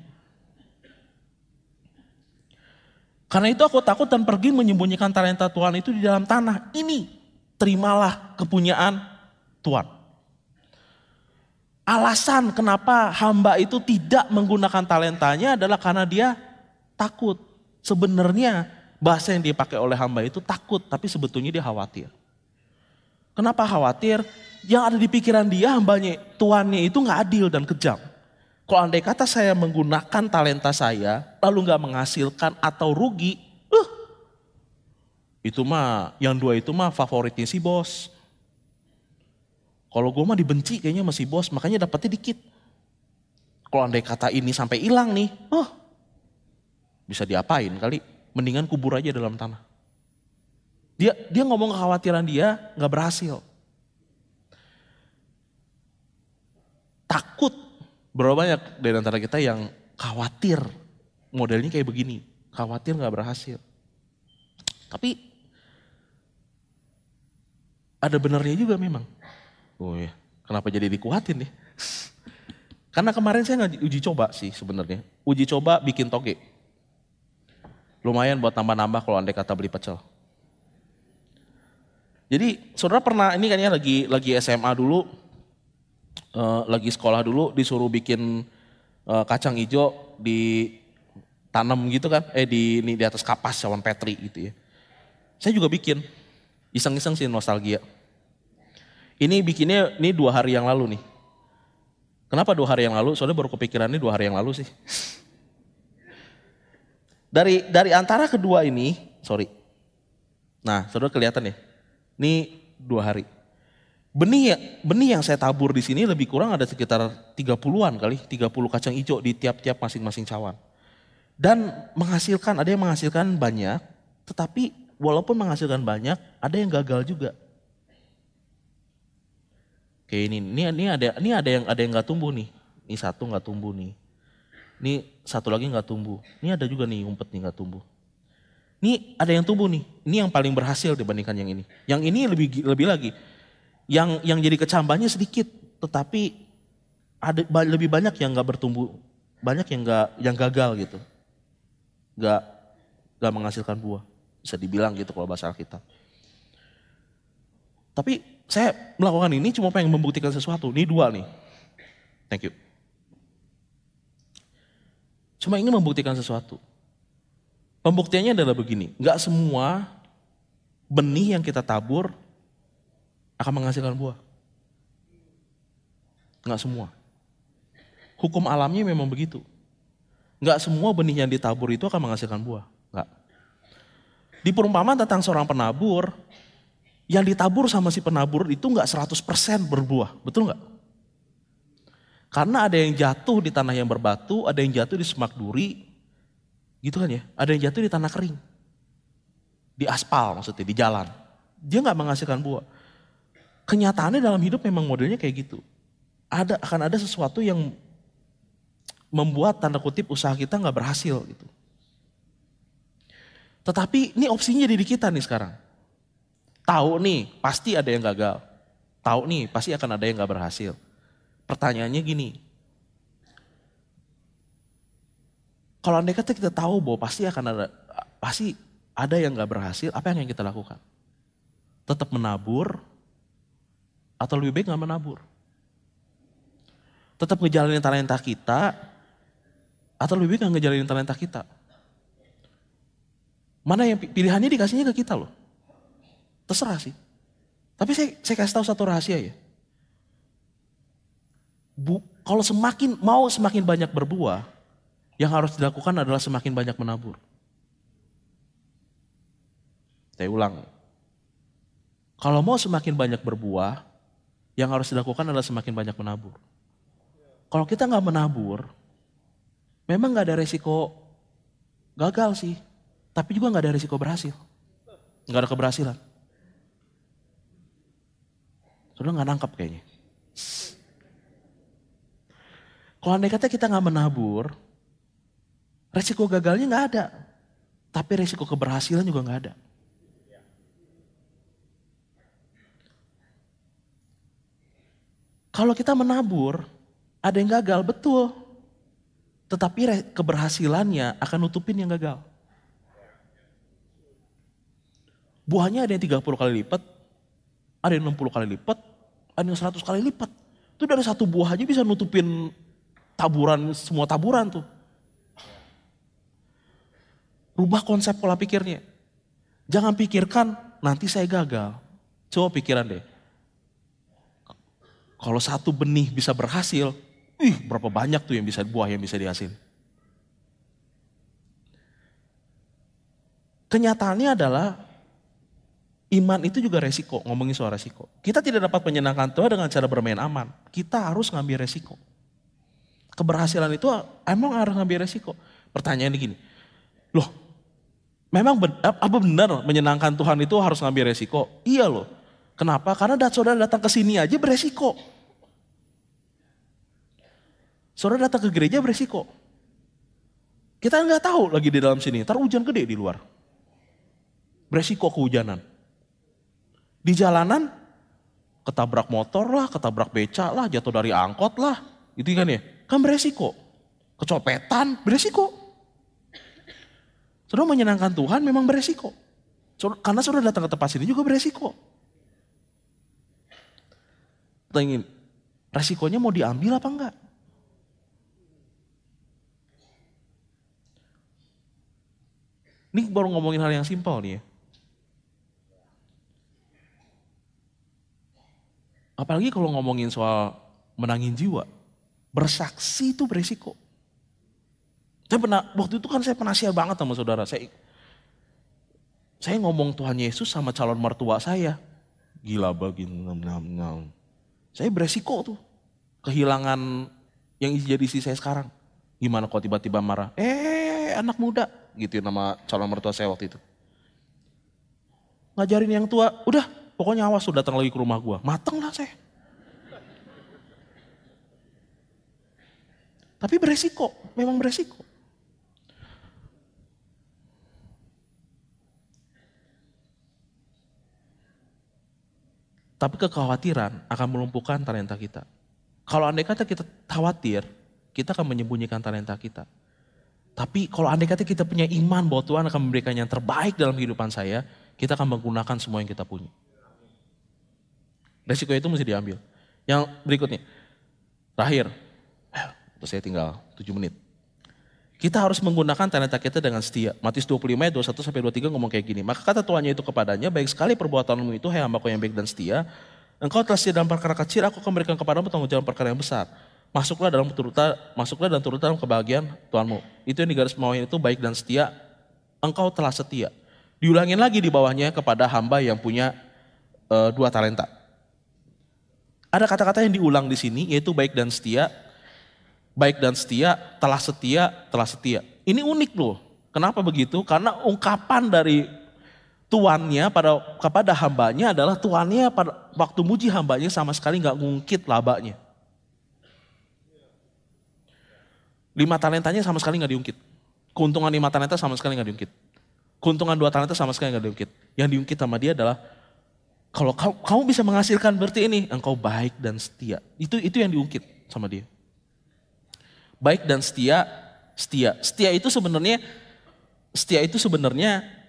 Karena itu aku takut dan pergi menyembunyikan talenta Tuhan itu di dalam tanah. Ini terimalah kepunyaan Tuhan. Alasan kenapa hamba itu tidak menggunakan talentanya adalah karena dia takut. Sebenarnya bahasa yang dipakai oleh hamba itu takut, tapi sebetulnya dia khawatir. Kenapa khawatir? Yang ada di pikiran dia, hambanya, tuannya itu gak adil dan kejam. Kalau andai kata saya menggunakan talenta saya, lalu gak menghasilkan atau rugi, itu mah, yang dua itu mah favoritnya si bos. Kalau gue mah dibenci kayaknya masih bos, makanya dapetnya dikit. Kalau andai kata ini sampai hilang nih, bisa diapain kali? Mendingan kubur aja dalam tanah. Dia ngomong kekhawatiran dia nggak berhasil. Takut. Berapa banyak dari antara kita yang khawatir modelnya kayak begini, khawatir nggak berhasil. Tapi ada benarnya juga memang. Oh ya, kenapa jadi dikuatin nih? Karena kemarin saya nggak uji coba sih sebenarnya. Uji coba bikin toge. Lumayan buat nambah-nambah kalau andai kata beli pecel. Jadi saudara pernah ini kan ya lagi SMA dulu, lagi sekolah dulu disuruh bikin kacang hijau ditanam gitu kan, di atas kapas cawan petri gitu ya. Saya juga bikin, iseng-iseng sih nostalgia. Ini bikinnya 2 hari yang lalu nih. Kenapa 2 hari yang lalu? Soalnya baru kepikiran ini 2 hari yang lalu sih. Dari antara kedua ini, sorry. Nah, saudara kelihatan ya. Ini 2 hari. Benih yang saya tabur di sini lebih kurang ada sekitar 30-an kali, 30 kacang hijau di tiap-tiap masing-masing cawan. Dan ada yang menghasilkan banyak, tetapi walaupun menghasilkan banyak, ada yang gagal juga. Kayak ini ada yang nggak tumbuh nih. Ini satu nggak tumbuh nih. Ini satu lagi nggak tumbuh. Ini ada juga nih umpet nih nggak tumbuh. Ini ada yang tumbuh nih. Ini yang paling berhasil dibandingkan yang ini. Yang ini lebih lagi. Yang jadi kecambahnya sedikit, tetapi ada lebih banyak yang nggak bertumbuh, banyak yang gagal gitu, nggak menghasilkan buah, bisa dibilang gitu kalau bahasa Alkitab. Tapi saya melakukan ini cuma pengen membuktikan sesuatu. Ini 2 nih. Thank you. Cuma ingin membuktikan sesuatu. Pembuktiannya adalah begini. Nggak semua benih yang kita tabur akan menghasilkan buah. Nggak semua. Hukum alamnya memang begitu. Nggak semua benih yang ditabur itu akan menghasilkan buah. Nggak. Di perumpamaan tentang seorang penabur, yang ditabur sama si penabur itu nggak 100% berbuah, betul nggak? Karena ada yang jatuh di tanah yang berbatu, ada yang jatuh di semak duri, gitu kan ya. Ada yang jatuh di tanah kering, di aspal maksudnya, di jalan. Dia nggak menghasilkan buah. Kenyataannya dalam hidup memang modelnya kayak gitu. Akan ada sesuatu yang membuat tanda kutip usaha kita nggak berhasil gitu. Tetapi ini opsinya di kita nih sekarang. Tahu nih, pasti ada yang gagal. Tahu nih, pasti akan ada yang gak berhasil. Pertanyaannya gini. Kalau andai kata kita tahu bahwa pasti ada yang gak berhasil, apa yang kita lakukan? Tetap menabur, atau lebih baik gak menabur? Tetap ngejalanin talenta kita, atau lebih baik gak ngejalanin talenta kita? Mana yang pilihannya dikasihnya ke kita loh. Terserah sih. Tapi saya kasih tahu satu rahasia ya. Kalau semakin banyak berbuah, yang harus dilakukan adalah semakin banyak menabur. Saya ulang. Kalau mau semakin banyak berbuah, yang harus dilakukan adalah semakin banyak menabur. Kalau kita nggak menabur, memang nggak ada resiko gagal sih, tapi juga nggak ada resiko berhasil, nggak ada keberhasilan. Sudah nggak nangkap kayaknya. Kalau andai kata kita nggak menabur, resiko gagalnya nggak ada, tapi resiko keberhasilan juga nggak ada. Kalau kita menabur, ada yang gagal, betul. Tetapi keberhasilannya akan nutupin yang gagal. Buahnya ada yang 30 kali lipat, ada yang 60 kali lipat, ada yang 100 kali lipat. Itu dari satu buah aja bisa nutupin semua taburan tuh. Rubah konsep pola pikirnya. Jangan pikirkan nanti saya gagal. Coba pikiran deh. Kalau satu benih bisa berhasil, berapa banyak tuh buah yang bisa dihasil. Kenyataannya adalah Iman itu juga resiko, ngomongin soal resiko. Kita tidak dapat menyenangkan Tuhan dengan cara bermain aman. Kita harus ngambil resiko. Keberhasilan itu emang harus ngambil resiko. Pertanyaannya gini, loh memang apa benar menyenangkan Tuhan itu harus ngambil resiko? Iya loh. Kenapa? Karena saudara datang ke sini aja beresiko. Saudara datang ke gereja beresiko. Kita nggak tahu lagi di dalam sini, ntar hujan gede di luar. Beresiko kehujanan. Di jalanan ketabrak motor lah, ketabrak beca lah, jatuh dari angkot lah. Gitu kan ya, kan beresiko. Kecopetan beresiko. Saudara menyenangkan Tuhan memang beresiko. Karena saudara datang ke tempat sini juga beresiko. Tanya, resikonya mau diambil apa enggak? Ini baru ngomongin hal yang simpel nih ya. Apalagi kalau ngomongin soal menangin jiwa. Bersaksi itu beresiko. Waktu itu kan saya pernah share banget sama saudara. Saya ngomong Tuhan Yesus sama calon mertua saya. Gila begini. Saya beresiko tuh. Kehilangan yang jadi istri saya sekarang. Gimana kok tiba-tiba marah? Anak muda. Gitu nama calon mertua saya waktu itu. Ngajarin yang tua, udah pokoknya awas sudah datang lagi ke rumah gua. Mateng lah saya. Tapi beresiko, memang beresiko. Tapi kekhawatiran akan melumpuhkan talenta kita. Kalau andai kata kita khawatir, kita akan menyembunyikan talenta kita. Tapi kalau andai kata kita punya iman bahwa Tuhan akan memberikan yang terbaik dalam kehidupan saya, kita akan menggunakan semua yang kita punya. Resiko itu mesti diambil. Yang berikutnya, terakhir, saya tinggal 7 menit. Kita harus menggunakan talenta kita dengan setia. Matius 25 ayat 21-23 ngomong kayak gini. Maka kata tuannya itu kepadanya, baik sekali perbuatanmu itu, hai hambaku yang baik dan setia. Engkau telah setia dalam perkara kecil, aku akan memberikan kepadamu tanggung jawab perkara yang besar. Masuklah dan turut dalam kebahagiaan Tuhanmu. Itu yang digarisbawahi itu baik dan setia. Engkau telah setia. Diulangin lagi di bawahnya kepada hamba yang punya 2 talenta. Ada kata-kata yang diulang di sini yaitu baik dan setia. Baik dan setia, telah setia, telah setia. Ini unik loh. Kenapa begitu? Karena ungkapan dari tuannya kepada hambanya adalah tuannya pada waktu muji hambanya sama sekali nggak ngungkit labanya. 5 talentanya sama sekali nggak diungkit. Keuntungan 5 talenta sama sekali nggak diungkit. Keuntungan 2 talenta sama sekali nggak diungkit. Yang diungkit sama dia adalah kalau kamu bisa menghasilkan berarti ini, engkau baik dan setia. Itu yang diungkit sama dia. Baik dan setia, setia. Setia itu sebenarnya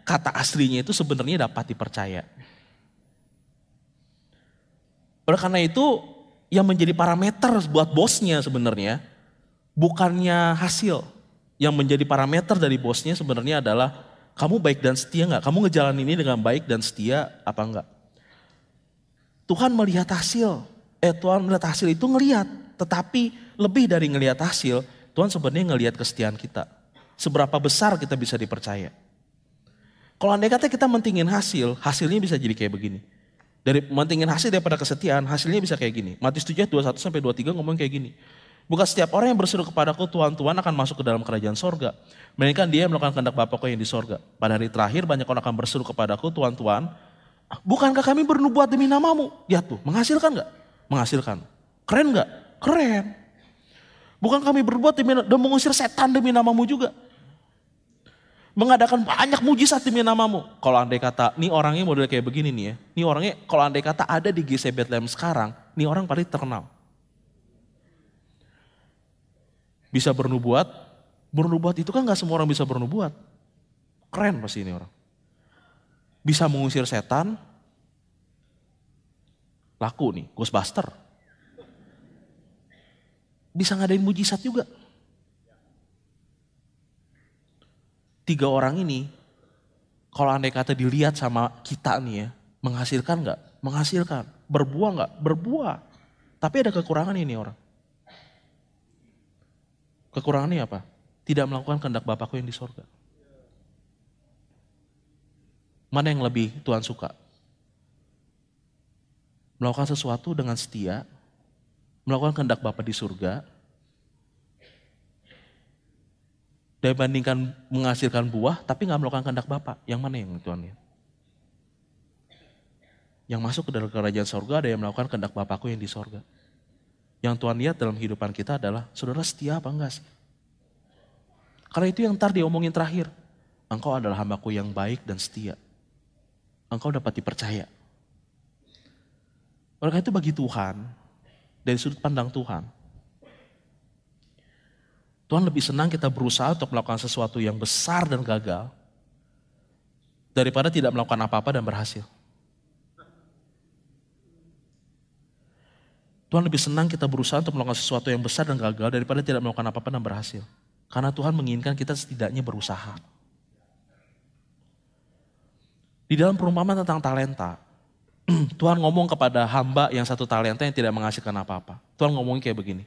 kata aslinya itu sebenarnya dapat dipercaya. Oleh karena itu yang menjadi parameter buat bosnya sebenarnya bukannya hasil. Yang menjadi parameter dari bosnya sebenarnya adalah kamu baik dan setia enggak? Kamu ngejalanin ini dengan baik dan setia apa enggak? Tuhan melihat hasil. Tuhan melihat hasil itu ngelihat. Tetapi lebih dari ngelihat hasil, Tuhan sebenarnya ngelihat kesetiaan kita. Seberapa besar kita bisa dipercaya. Kalau andai kata kita mentingin hasil, hasilnya bisa jadi kayak begini. Dari mentingin hasil daripada kesetiaan, hasilnya bisa kayak gini. Matius 7, 21-23 ngomong kayak gini. Bukan setiap orang yang berseru kepadaku Tuhan, Tuhan akan masuk ke dalam kerajaan sorga. Melainkan dia melakukan kehendak Bapa-Ku yang di sorga. Pada hari terakhir banyak orang akan berseru kepadaku Tuhan, Tuhan. Bukankah kami bernubuat demi namamu? Lihat tuh, menghasilkan gak? Menghasilkan. Keren gak? Keren. Bukan kami berbuat dan mengusir setan demi namamu juga. Mengadakan banyak mujizat demi namamu. Kalau andai kata, nih orangnya model kayak begini nih ya. Nih orangnya kalau andai kata ada di GC Bethlehem sekarang, nih orang paling terkenal. Bisa bernubuat itu kan gak semua orang bisa bernubuat. Keren pasti ini orang. Bisa mengusir setan, laku nih, Ghostbuster. Bisa ngadain mujizat juga. 3 orang ini, kalau andai kata dilihat sama kita nih ya, menghasilkan gak? Menghasilkan. Berbuah gak? Berbuah. Tapi ada kekurangan ini orang. Kekurangannya apa? Tidak melakukan kehendak Bapa-Ku yang di sorga. Mana yang lebih Tuhan suka? melakukan sesuatu dengan setia, melakukan kehendak Bapa di surga, dibandingkan menghasilkan buah tapi gak melakukan kehendak Bapa? Yang mana yang Tuhan lihat? Yang masuk ke dalam kerajaan sorga ada yang melakukan kehendak Bapakku yang di sorga. Yang Tuhan lihat dalam kehidupan kita adalah, saudara setia apa enggak sih? Karena itu yang ntar diomongin terakhir. Engkau adalah hambaku yang baik dan setia. Engkau dapat dipercaya. Oleh karena itu bagi Tuhan, dari sudut pandang Tuhan, Tuhan lebih senang kita berusaha untuk melakukan sesuatu yang besar dan gagal, daripada tidak melakukan apa-apa dan berhasil. Tuhan lebih senang kita berusaha untuk melakukan sesuatu yang besar dan gagal daripada tidak melakukan apa-apa dan berhasil. Karena Tuhan menginginkan kita setidaknya berusaha. Di dalam perumpamaan tentang talenta, Tuhan ngomong kepada hamba yang 1 talenta yang tidak menghasilkan apa-apa. Tuhan ngomongin kayak begini.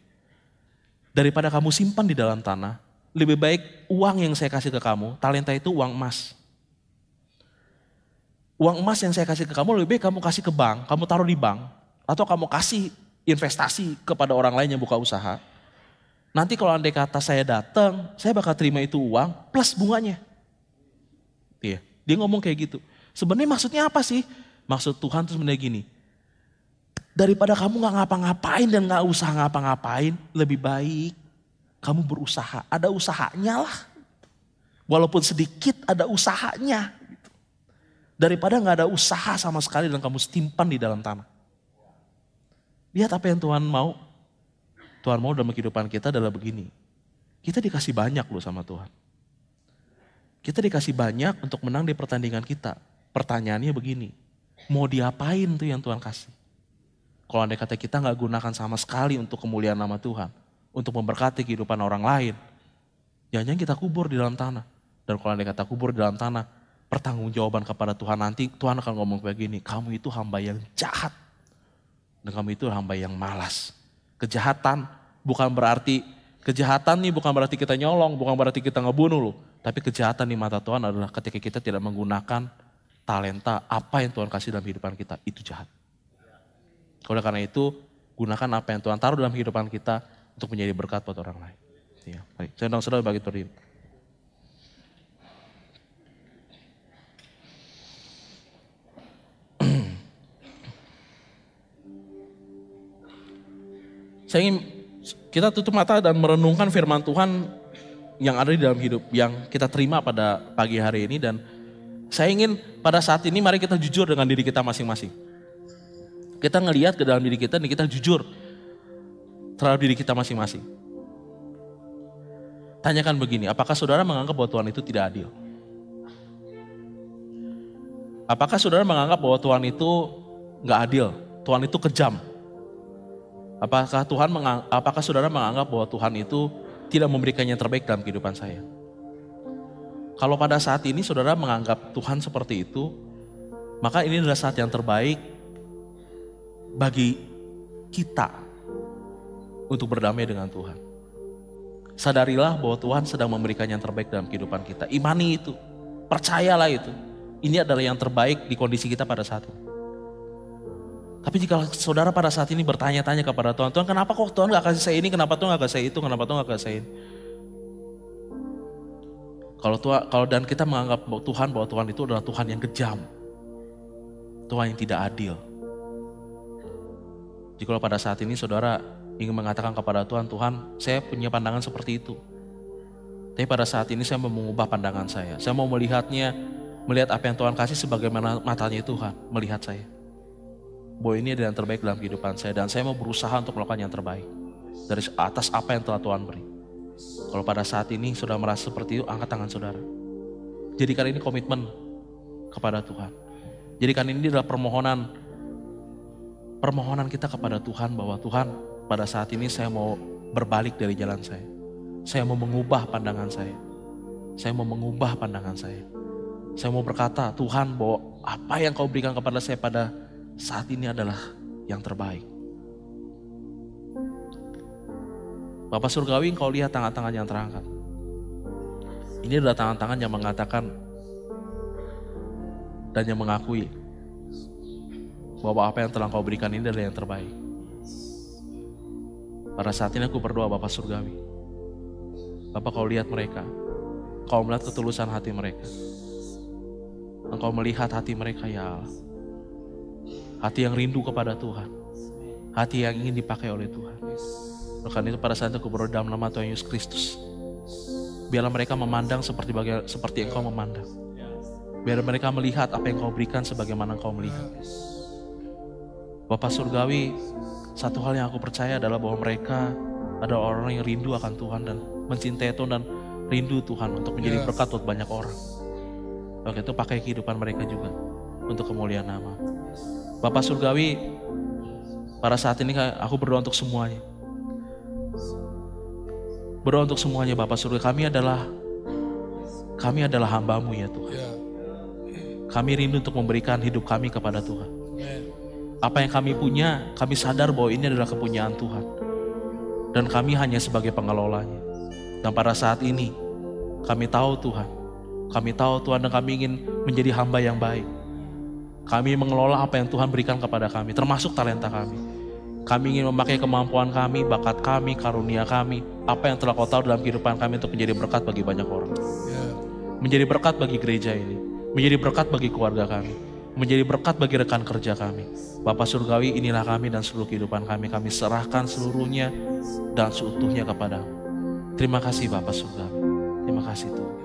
Daripada kamu simpan di dalam tanah, lebih baik uang yang saya kasih ke kamu, talenta itu uang emas. Uang emas yang saya kasih ke kamu lebih baik kamu kasih ke bank, kamu taruh di bank. Atau kamu kasih investasi kepada orang lain yang buka usaha. Nanti kalau andai kata saya datang, saya bakal terima itu uang plus bunganya. Dia ngomong kayak gitu. Sebenarnya maksudnya apa sih? Maksud Tuhan tuh sebenarnya gini. Daripada kamu gak ngapa-ngapain dan gak usah ngapa-ngapain, lebih baik kamu berusaha. Ada usahanya lah. Walaupun sedikit ada usahanya. Daripada gak ada usaha sama sekali dan kamu simpan di dalam tanah. Lihat apa yang Tuhan mau. Tuhan mau dalam kehidupan kita adalah begini. Kita dikasih banyak loh sama Tuhan. Kita dikasih banyak untuk menang di pertandingan kita. Pertanyaannya begini. Mau diapain tuh yang Tuhan kasih? Kalau andai kata kita gak gunakan sama sekali untuk kemuliaan nama Tuhan. Untuk memberkati kehidupan orang lain. Jangan-jangan kita kubur di dalam tanah. Dan kalau andai kata kubur di dalam tanah. Pertanggungjawaban kepada Tuhan nanti. Tuhan akan ngomong kayak gini. Kamu itu hamba yang jahat. Dan kamu itu hamba yang malas. Kejahatan bukan berarti, kejahatan nih bukan berarti kita nyolong, bukan berarti kita ngebunuh loh. Tapi kejahatan di mata Tuhan adalah ketika kita tidak menggunakan talenta apa yang Tuhan kasih dalam kehidupan kita, itu jahat. Oleh karena itu, gunakan apa yang Tuhan taruh dalam kehidupan kita untuk menjadi berkat buat orang lain. Ya, baik. Saya undang saudara bagi berdiri. Saya ingin kita tutup mata dan merenungkan firman Tuhan yang ada di dalam hidup, yang kita terima pada pagi hari ini. Dan saya ingin pada saat ini mari kita jujur dengan diri kita masing-masing. Kita ngelihat ke dalam diri kita dan kita jujur terhadap diri kita masing-masing. Tanyakan begini, apakah saudara menganggap bahwa Tuhan itu tidak adil? Apakah saudara menganggap bahwa Tuhan itu gak adil? Tuhan itu kejam? Apakah saudara menganggap bahwa Tuhan itu tidak memberikan yang terbaik dalam kehidupan saya? Kalau pada saat ini saudara menganggap Tuhan seperti itu, maka ini adalah saat yang terbaik bagi kita untuk berdamai dengan Tuhan. Sadarilah bahwa Tuhan sedang memberikan yang terbaik dalam kehidupan kita. Imani itu, percayalah itu. Ini adalah yang terbaik di kondisi kita pada saat ini. Tapi jika saudara pada saat ini bertanya-tanya kepada Tuhan, Tuhan kenapa kok Tuhan gak kasih saya ini, kenapa Tuhan gak kasih saya itu, kenapa Tuhan gak kasih saya ini. Kalau dan kita menganggap bahwa Tuhan itu adalah Tuhan yang kejam. Tuhan yang tidak adil. Jika pada saat ini saudara ingin mengatakan kepada Tuhan, Tuhan saya punya pandangan seperti itu. Tapi pada saat ini saya mau mengubah pandangan saya. Saya mau melihat apa yang Tuhan kasih sebagaimana matanya Tuhan melihat saya. Bahwa ini adalah yang terbaik dalam kehidupan saya. Dan saya mau berusaha untuk melakukan yang terbaik. Dari atas apa yang telah Tuhan beri. Kalau pada saat ini sudah merasa seperti itu, angkat tangan saudara. Jadikan ini komitmen kepada Tuhan. Jadikan ini adalah permohonan kita kepada Tuhan. Bahwa Tuhan pada saat ini saya mau berbalik dari jalan saya. Saya mau mengubah pandangan saya. Saya mau mengubah pandangan saya. Saya mau berkata, Tuhan bahwa apa yang kau berikan kepada saya pada saat ini adalah yang terbaik. Bapak Surgawi, engkau lihat tangan-tangan yang terangkat. Ini adalah tangan-tangan yang mengatakan dan yang mengakui bahwa apa yang telah Engkau berikan ini adalah yang terbaik. Pada saat ini aku berdoa Bapa Surgawi. Bapak, Kau lihat mereka. Kau melihat ketulusan hati mereka. Engkau melihat hati mereka ya Allah. Hati yang rindu kepada Tuhan. Hati yang ingin dipakai oleh Tuhan. Karena itu pada saat itu aku berdoa dalam nama Tuhan Yesus Kristus. Biarlah mereka memandang seperti Engkau memandang. Biar mereka melihat apa yang Kau berikan sebagaimana Engkau melihat. Bapak Surgawi, satu hal yang aku percaya adalah bahwa mereka adalah orang yang rindu akan Tuhan dan mencintai Tuhan dan rindu Tuhan untuk menjadi berkat buat banyak orang. Oke, itu pakai kehidupan mereka juga untuk kemuliaan nama. Bapak Surgawi, pada saat ini aku berdoa untuk semuanya. Berdoa untuk semuanya Bapak Surgawi. Kami adalah hamba-Mu ya Tuhan. Kami rindu untuk memberikan hidup kami kepada Tuhan. Apa yang kami punya, kami sadar bahwa ini adalah kepunyaan Tuhan. Dan kami hanya sebagai pengelolanya. Dan pada saat ini, kami tahu Tuhan. Kami tahu Tuhan dan kami ingin menjadi hamba yang baik. Kami mengelola apa yang Tuhan berikan kepada kami, termasuk talenta kami. Kami ingin memakai kemampuan kami, bakat kami, karunia kami, apa yang telah Kau tahu dalam kehidupan kami untuk menjadi berkat bagi banyak orang. Menjadi berkat bagi gereja ini. Menjadi berkat bagi keluarga kami. Menjadi berkat bagi rekan kerja kami. Bapak Surgawi, inilah kami dan seluruh kehidupan kami. Kami serahkan seluruhnya dan seutuhnya kepada-Mu. Terima kasih Bapak Surgawi. Terima kasih Tuhan.